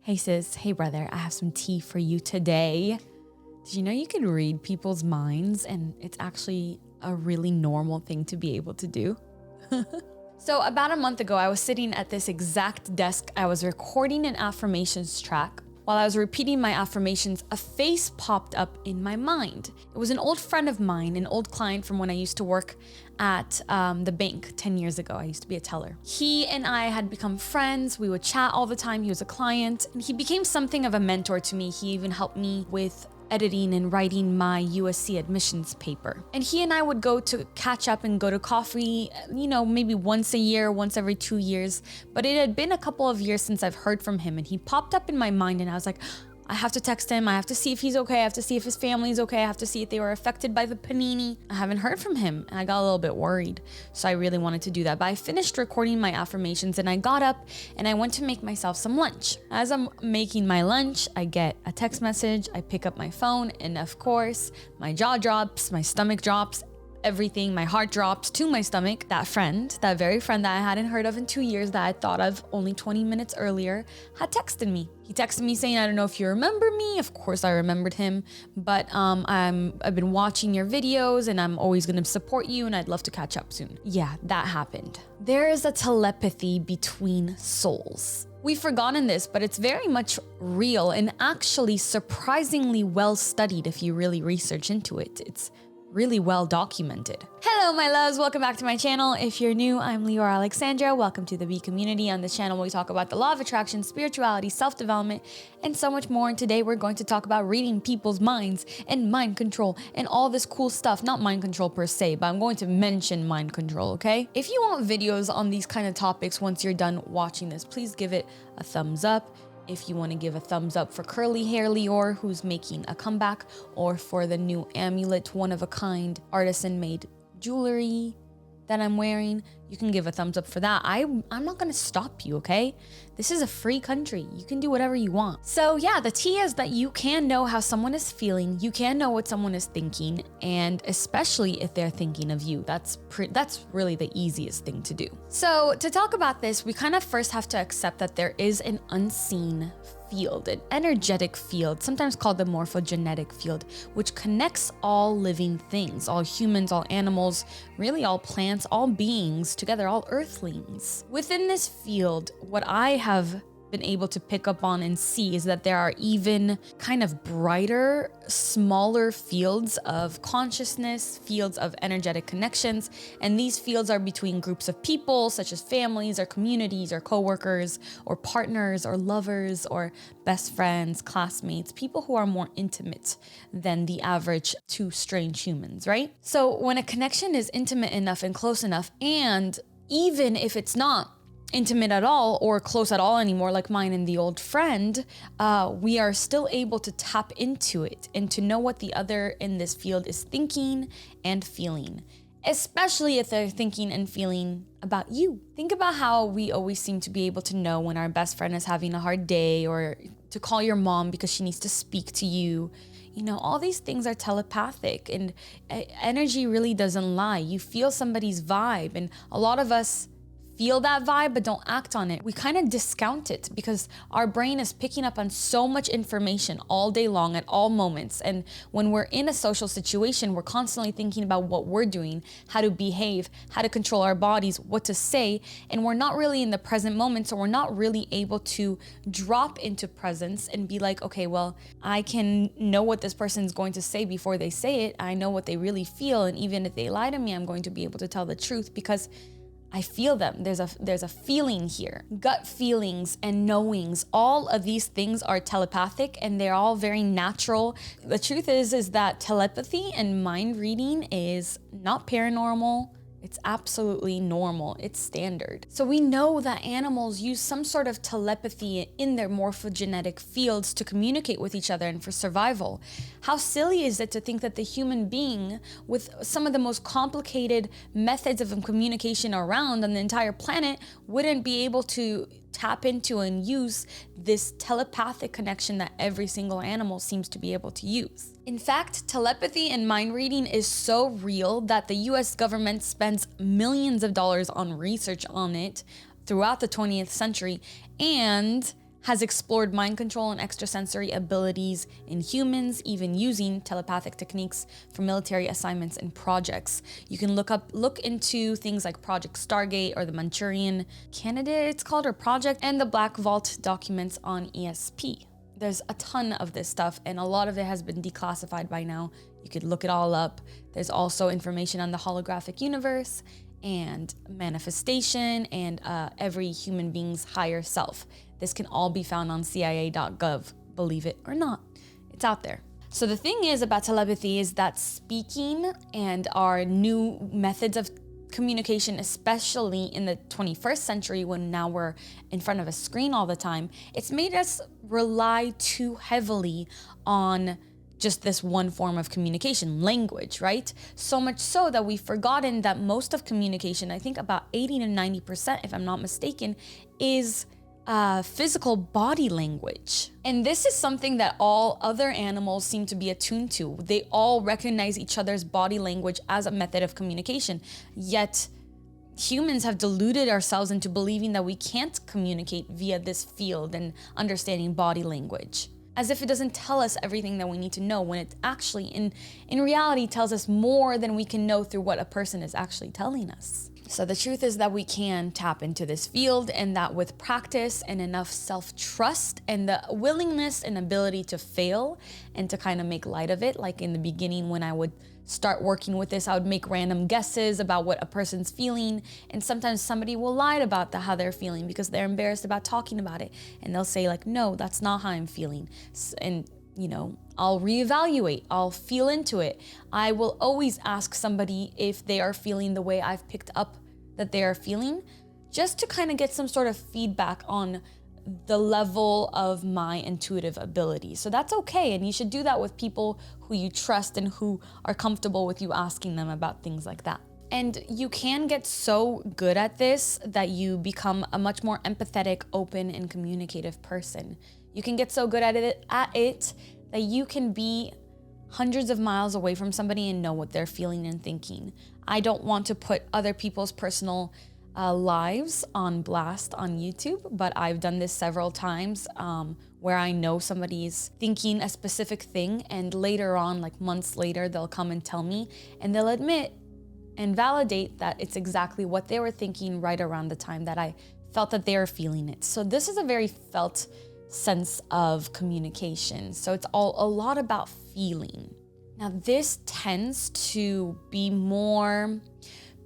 Hey sis, hey brother, I have some tea for you today. Did you know you can read people's minds and it's actually a really normal thing to be able to do? So about a month ago, I was sitting at this exact desk. I was recording an affirmations track. While I was repeating my affirmations, a face popped up in my mind. It was an old friend of mine, an old client from when I used to work at the bank 10 years ago. I used to be a teller. He and I had become friends. We would chat all the time. He was a client, and he became something of a mentor to me. He even helped me with editing and writing my USC admissions paper. And he and I would go to catch up and go to coffee, maybe once a year, once every 2 years. But it had been a couple of years since I've heard from him, and he popped up in my mind, and I was like, I have to text him. I have to see if he's okay. I have to see if his family's okay. I have to see if they were affected by the panini. I haven't heard from him, and I got a little bit worried. So I really wanted to do that. But I finished recording my affirmations, and I got up and I went to make myself some lunch. As I'm making my lunch, I get a text message. I pick up my phone, and of course, my jaw drops, my stomach drops, everything, my heart drops to my stomach. That very friend that I hadn't heard of in 2 years, that I thought of only 20 minutes earlier, had texted me. He texted me saying, I don't know if you remember me. Of course I remembered him, but I've been watching your videos and I'm always gonna support you and I'd love to catch up soon. Yeah, that happened. There is a telepathy between souls. We've forgotten this, but it's very much real and actually surprisingly well studied if you really research into it. It's really well documented. Hello, my loves. Welcome back to my channel. If you're new, I'm Leeor Alexandra. Welcome to the B community. On this channel, we talk about the law of attraction, spirituality, self-development, and so much more. And today we're going to talk about reading people's minds and mind control and all this cool stuff. Not mind control per se, but I'm going to mention mind control, okay? If you want videos on these kind of topics once you're done watching this, please give it a thumbs up. If you want to give a thumbs up for curly hair Leeor, who's making a comeback, or for the new amulet, one-of-a-kind artisan-made jewelry that I'm wearing, you can give a thumbs up for that. I'm not gonna stop you, okay? This is a free country. You can do whatever you want. So yeah, the tea is that you can know how someone is feeling. You can know what someone is thinking, and especially if they're thinking of you. That's really the easiest thing to do. So to talk about this, we kind of first have to accept that there is an unseen field, an energetic field, sometimes called the morphogenetic field, which connects all living things, all humans, all animals, really all plants, all beings together, all earthlings. Within this field, what I have been able to pick up on and see is that there are even kind of brighter, smaller fields of consciousness, fields of energetic connections, and these fields are between groups of people, such as families or communities or coworkers or partners or lovers or best friends, classmates, people who are more intimate than the average two strange humans, right? So when a connection is intimate enough and close enough, and even if it's not intimate at all or close at all anymore, like mine and the old friend, we are still able to tap into it and to know what the other in this field is thinking and feeling, especially if they're thinking and feeling about you. Think about how we always seem to be able to know when our best friend is having a hard day, or to call your mom because she needs to speak to you. You know, all these things are telepathic, and energy really doesn't lie. You feel somebody's vibe, and a lot of us feel that vibe but don't act on it. We kind of discount it because our brain is picking up on so much information all day long at all moments. And when we're in a social situation, we're constantly thinking about what we're doing, how to behave, how to control our bodies, what to say, and we're not really in the present moment. So we're not really able to drop into presence and be like, okay, well, I can know what this person's going to say before they say it. I know what they really feel, and even if they lie to me, I'm going to be able to tell the truth because I feel them. There's a feeling here. Gut feelings and knowings, all of these things are telepathic and they're all very natural. The truth is that telepathy and mind reading is not paranormal. It's absolutely normal. It's standard. So we know that animals use some sort of telepathy in their morphogenetic fields to communicate with each other and for survival. How silly is it to think that the human being, with some of the most complicated methods of communication around on the entire planet, wouldn't be able to tap into and use this telepathic connection that every single animal seems to be able to use. In fact, telepathy and mind reading is so real that the US government spends millions of dollars on research on it throughout the 20th century and has explored mind control and extrasensory abilities in humans, even using telepathic techniques for military assignments and projects. You can look into things like Project Stargate or the Manchurian Candidate, it's called, or Project, and the Black Vault documents on ESP. There's a ton of this stuff, and a lot of it has been declassified by now. You could look it all up. There's also information on the holographic universe and manifestation and every human being's higher self. This can all be found on CIA.gov, believe it or not. It's out there. So the thing is about telepathy is that speaking and our new methods of communication, especially in the 21st century when now we're in front of a screen all the time, it's made us rely too heavily on just this one form of communication, language, right? So much so that we've forgotten that most of communication, I think about 80 to 90%, if I'm not mistaken, is physical body language. And this is something that all other animals seem to be attuned to. They all recognize each other's body language as a method of communication. Yet humans have deluded ourselves into believing that we can't communicate via this field and understanding body language, as if it doesn't tell us everything that we need to know, when it actually, in reality, tells us more than we can know through what a person is actually telling us. So the truth is that we can tap into this field, and that with practice and enough self-trust and the willingness and ability to fail and to kind of make light of it, like in the beginning when I would start working with this, I would make random guesses about what a person's feeling, and sometimes somebody will lie about how they're feeling because they're embarrassed about talking about it, and they'll say like, no, that's not how I'm feeling. And you know, I'll reevaluate, I'll feel into it. I will always ask somebody if they are feeling the way I've picked up that they are feeling, just to kind of get some sort of feedback on the level of my intuitive ability. So that's okay, and you should do that with people who you trust and who are comfortable with you asking them about things like that. And you can get so good at this that you become a much more empathetic, open, and communicative person. You can get so good at it that you can be hundreds of miles away from somebody and know what they're feeling and thinking. I don't want to put other people's personal lives on blast on YouTube, but I've done this several times where I know somebody's thinking a specific thing, and later on, like months later, they'll come and tell me, and they'll admit and validate that it's exactly what they were thinking right around the time that I felt that they were feeling it. So this is a very felt sense of communication. So it's a lot about feeling. Now this tends to be more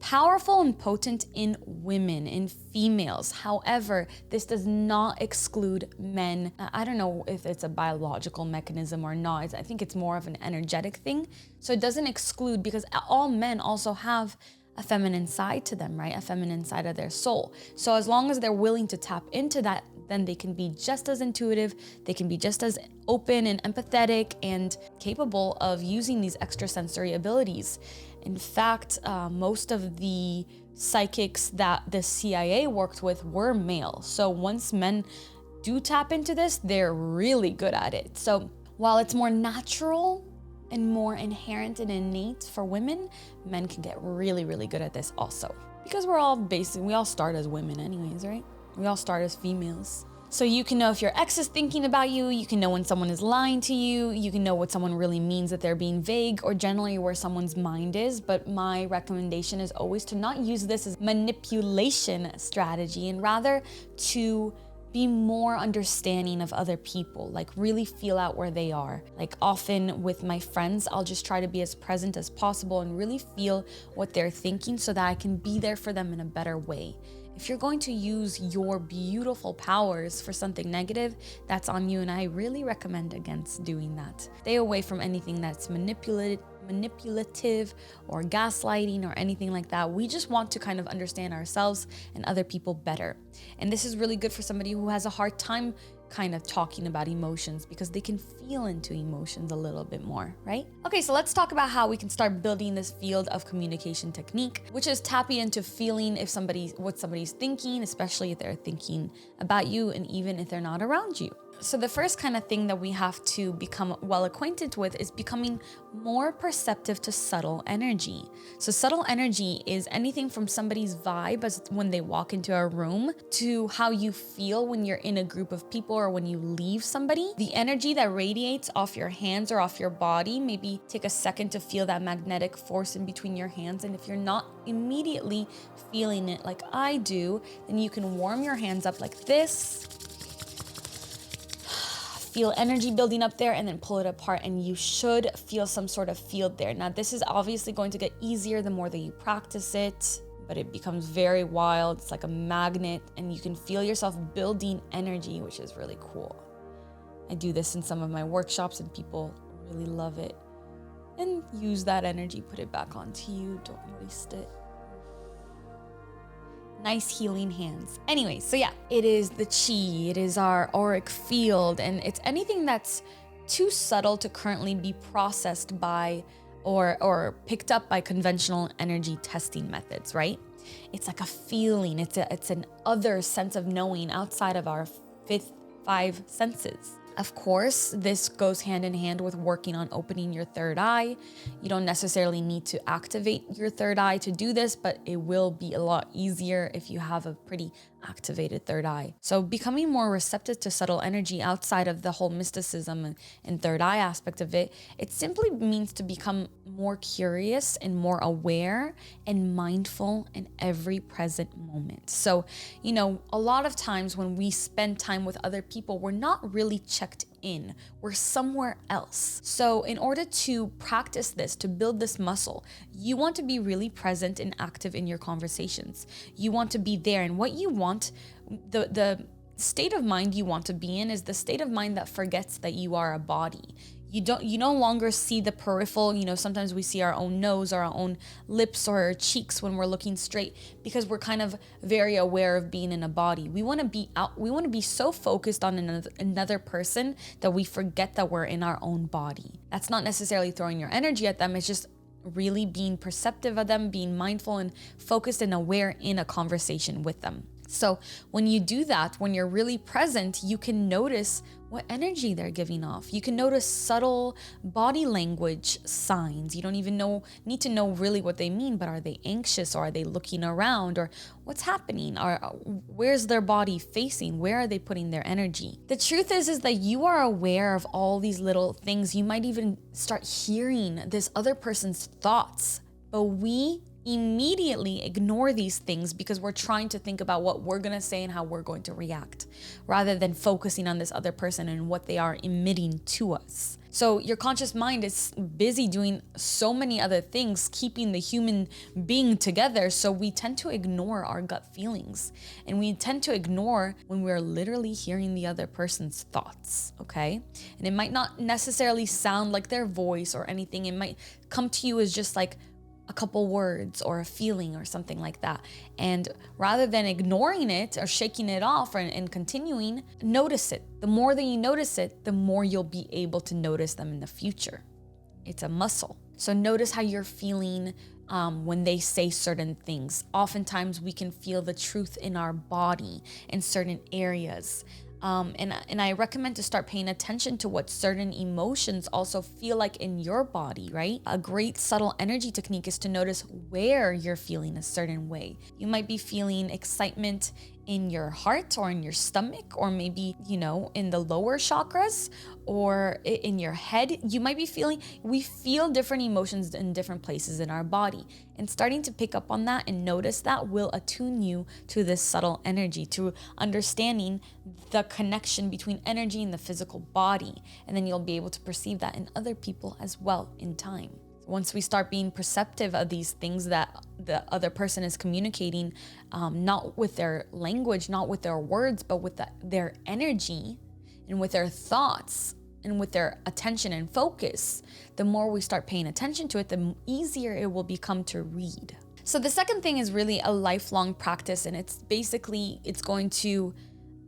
powerful and potent in women, in females. However, this does not exclude men. I don't know if it's a biological mechanism or not. I think it's more of an energetic thing. So it doesn't exclude, because all men also have a feminine side to them, right? A feminine side of their soul. So as long as they're willing to tap into that, then they can be just as intuitive, they can be just as open and empathetic and capable of using these extrasensory abilities. In fact, most of the psychics that the CIA worked with were male. So once men do tap into this, they're really good at it. So while it's more natural and more inherent and innate for women, men can get really, really good at this also. Because we all start as women anyways, right? We all start as females. So you can know if your ex is thinking about you, you can know when someone is lying to you, you can know what someone really means, that they're being vague, or generally where someone's mind is. But my recommendation is always to not use this as manipulation strategy, and rather to be more understanding of other people, like really feel out where they are. Like often with my friends, I'll just try to be as present as possible and really feel what they're thinking so that I can be there for them in a better way. If you're going to use your beautiful powers for something negative, that's on you, and I really recommend against doing that. Stay away from anything that's manipulative or gaslighting or anything like that. We just want to kind of understand ourselves and other people better. And this is really good for somebody who has a hard time kind of talking about emotions, because they can feel into emotions a little bit more, right? Okay, so let's talk about how we can start building this field of communication technique, which is tapping into feeling what somebody's thinking, especially if they're thinking about you and even if they're not around you. So the first kind of thing that we have to become well acquainted with is becoming more perceptive to subtle energy. So subtle energy is anything from somebody's vibe as when they walk into a room to how you feel when you're in a group of people or when you leave somebody. The energy that radiates off your hands or off your body, maybe take a second to feel that magnetic force in between your hands. And if you're not immediately feeling it like I do, then you can warm your hands up like this. Feel energy building up there and then pull it apart, and you should feel some sort of field there. Now, this is obviously going to get easier the more that you practice it, but it becomes very wild. It's like a magnet, and you can feel yourself building energy, which is really cool. I do this in some of my workshops and people really love it. And use that energy, put it back onto you, don't waste it. Nice healing hands. Anyway, so yeah, it is the chi, it is our auric field, and it's anything that's too subtle to currently be processed by or picked up by conventional energy testing methods, right? It's like a feeling, it's an other sense of knowing outside of our five senses. Of course, this goes hand in hand with working on opening your third eye. You don't necessarily need to activate your third eye to do this, but it will be a lot easier if you have a pretty activated third eye. So becoming more receptive to subtle energy outside of the whole mysticism and third eye aspect of it, it simply means to become more curious and more aware and mindful in every present moment. So, a lot of times when we spend time with other people, we're not really checked in. We're somewhere else. So in order to practice this, to build this muscle, you want to be really present and active in your conversations. You want to be there, and what you want, the state of mind you want to be in is the state of mind that forgets that you are a body. You no longer see the peripheral, sometimes we see our own nose or our own lips or our cheeks when we're looking straight because we're kind of very aware of being in a body. We want to be out, we want to be so focused on another person that we forget that we're in our own body. That's not necessarily throwing your energy at them, it's just really being perceptive of them, being mindful and focused and aware in a conversation with them. So when you do that, when you're really present, you can notice what energy they're giving off. You can notice subtle body language signs. You don't even need to know really what they mean, but are they anxious or are they looking around or what's happening? Or where's their body facing? Where are they putting their energy? The truth is that you are aware of all these little things. You might even start hearing this other person's thoughts, but we immediately ignore these things because we're trying to think about what we're going to say and how we're going to react rather than focusing on this other person and what they are emitting to us. So your conscious mind is busy doing so many other things, keeping the human being together. So we tend to ignore our gut feelings, and we tend to ignore when we're literally hearing the other person's thoughts, okay? And it might not necessarily sound like their voice or anything. It might come to you as just like a couple words or a feeling or something like that. And rather than ignoring it or shaking it off and continuing, notice it. The more that you notice it, the more you'll be able to notice them in the future. It's a muscle. So notice how you're feeling when they say certain things. Oftentimes we can feel the truth in our body in certain areas. And I recommend to start paying attention to what certain emotions also feel like in your body, right? A great subtle energy technique is to notice where you're feeling a certain way. You might be feeling excitement in your heart or in your stomach, or maybe, in the lower chakras or in your head. We feel different emotions in different places in our body. And starting to pick up on that and notice that will attune you to this subtle energy, to understanding the connection between energy and the physical body. And then you'll be able to perceive that in other people as well in time. Once we start being perceptive of these things that the other person is communicating, not with their language, not with their words, but with their energy and with their thoughts and with their attention and focus, the more we start paying attention to it, the easier it will become to read. So the second thing is really a lifelong practice, and it's going to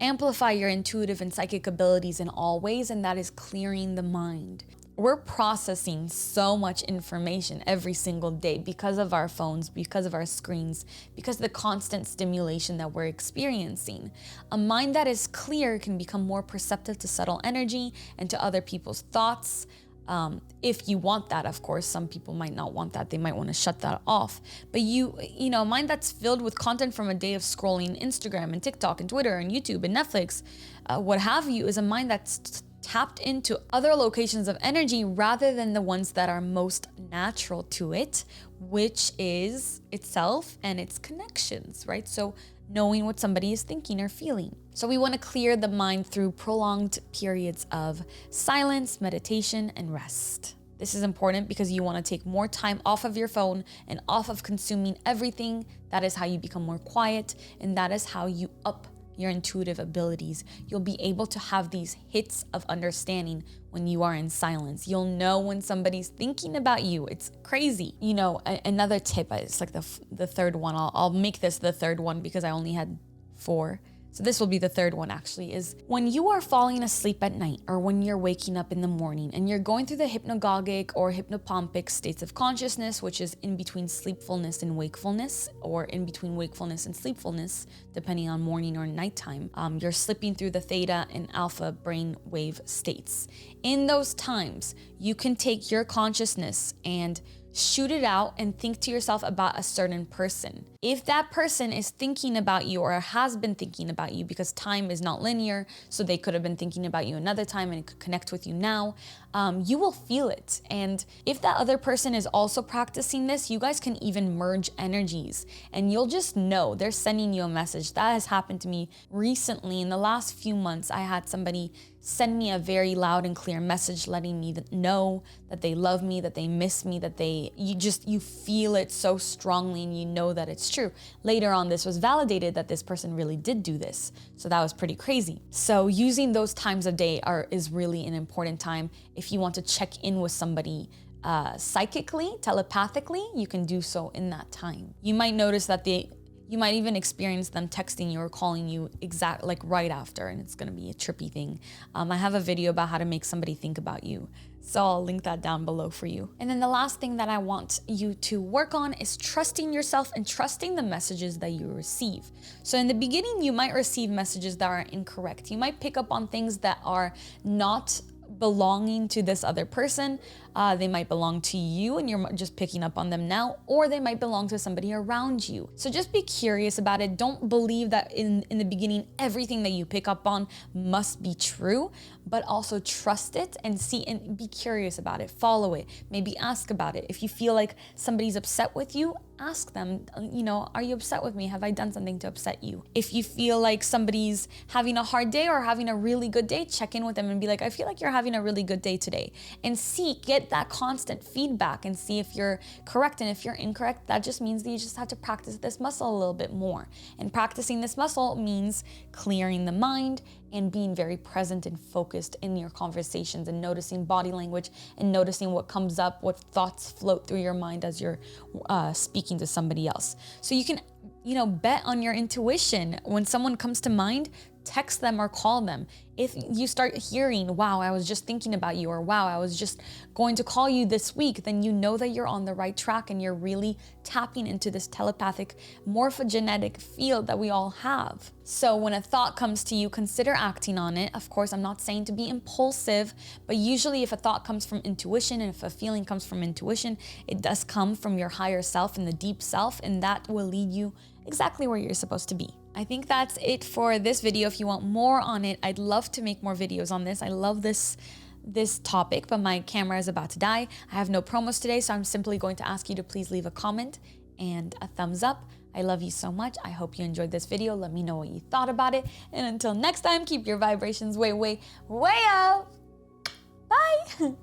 amplify your intuitive and psychic abilities in all ways, and that is clearing the mind. we're processing so much information every single day because of our phones, because of our screens, because of the constant stimulation that we're experiencing. A mind that is clear can become more perceptive to subtle energy and to other people's thoughts. If you want that, of course. Some people might not want that. They might want to shut that off. But you know, a mind that's filled with content from a day of scrolling Instagram and TikTok and Twitter and YouTube and Netflix, what have you, is a mind that's tapped into other locations of energy rather than the ones that are most natural to it, which is itself and its connections, right? So knowing what somebody is thinking or feeling. So we want to clear the mind through prolonged periods of silence, meditation, and rest. This is important because you want to take more time off of your phone and off of consuming everything. That is how you become more quiet, and that is how you up your intuitive abilities. You'll be able to have these hits of understanding when you are in silence. You'll know when somebody's thinking about you. It's crazy. You know, another tip, it's like the third one. I'll make this the third one because I only had 4. So this will be the third one actually, is when you are falling asleep at night or when you're waking up in the morning and you're going through the hypnagogic or hypnopompic states of consciousness, which is in between sleepfulness and wakefulness, or in between wakefulness and sleepfulness, depending on morning or nighttime. You're slipping through the theta and alpha brain wave states. In those times, you can take your consciousness and shoot it out and think to yourself about a certain person. If that person is thinking about you or has been thinking about you, because time is not linear, so they could have been thinking about you another time and it could connect with you now, you will feel it. And if that other person is also practicing this, you guys can even merge energies and you'll just know they're sending you a message. That has happened to me recently. In the last few months, I had somebody send me a very loud and clear message letting me know that they love me, that they miss me, that you feel it so strongly and you know that it's true. Later on, this was validated that this person really did do this. So that was pretty crazy. So using those times of day is really an important time. If you want to check in with somebody psychically, telepathically, you can do so in that time. You might notice that you might even experience them texting you or calling you like right after, and it's gonna be a trippy thing. I have a video about how to make somebody think about you, so I'll link that down below for you. And then the last thing that I want you to work on is trusting yourself and trusting the messages that you receive. So in the beginning, you might receive messages that are incorrect. You might pick up on things that are not belonging to this other person. They might belong to you and you're just picking up on them now, or they might belong to somebody around you. So just be curious about it. Don't believe that in the beginning, everything that you pick up on must be true, but also trust it and see and be curious about it. Follow it. Maybe ask about it. If you feel like somebody's upset with you, ask them, you know, are you upset with me? Have I done something to upset you? If you feel like somebody's having a hard day or having a really good day, check in with them and be like, I feel like you're having a really good day today. And get that constant feedback and see if you're correct. And if you're incorrect, that just means that you just have to practice this muscle a little bit more. And practicing this muscle means clearing the mind and being very present and focused in your conversations and noticing body language and noticing what comes up, what thoughts float through your mind as you're speaking to somebody else. So you can, you know, bet on your intuition. When someone comes to mind, text them or call them. If you start hearing, wow, I was just thinking about you, or wow, I was just going to call you this week, then you know that you're on the right track and you're really tapping into this telepathic morphogenetic field that we all have. So when a thought comes to you, consider acting on it. Of course, I'm not saying to be impulsive, but usually if a thought comes from intuition and if a feeling comes from intuition, it does come from your higher self and the deep self, and that will lead you exactly where you're supposed to be. I think that's it for this video. If you want more on it, I'd love to make more videos on this. I love this topic, but my camera is about to die. I have no promos today, so I'm simply going to ask you to please leave a comment and a thumbs up. I love you so much. I hope you enjoyed this video. Let me know what you thought about it. And until next time, keep your vibrations way, way, way up. Bye.